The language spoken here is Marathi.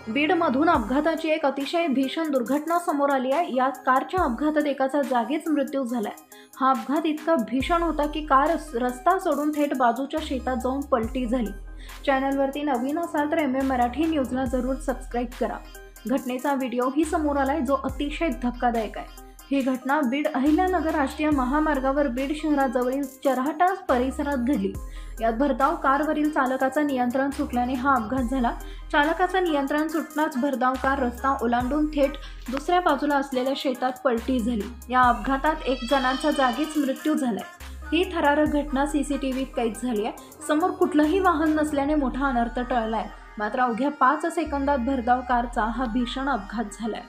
बीडमधून अपघाताची एक अतिशय भीषण दुर्घटना समोर आली आहे। या कारच्या अपघातात एकाचा जागीच मृत्यू झालाय। हा अपघात इतका भीषण होता की कार रस्ता सोडून थेट बाजूच्या शेतात जाऊन पलटी झाली। चॅनलवरती नवीन असाल तर MM मराठी न्यूजला जरूर सबस्क्राइब करा। घटनेचा व्हिडिओही समोर आलाय जो अतिशय धक्कादायक आहे। ही घटना बीड अहिल्यानगर राष्ट्रीय महामार्गावर बीड शहराजवळील चऱ्हाटा परिसरात घडली। यात भरधाव कारवरील चालकाचं नियंत्रण सुटल्याने हा अपघात झाला। चालकाचं नियंत्रण सुटताच भरधाव कार रस्ता ओलांडून थेट दुसऱ्या बाजूला असलेल्या शेतात पलटी झाली। या अपघातात एक जणांचा जागीच मृत्यू झालाय। ही थरारक घटना CCTVत कैद झाली आहे। समोर कुठलंही वाहन नसल्याने मोठा अनर्थ टळलाय। मात्र अवघ्या 5 सेकंदात भरधाव कारचा हा भीषण अपघात झालाय।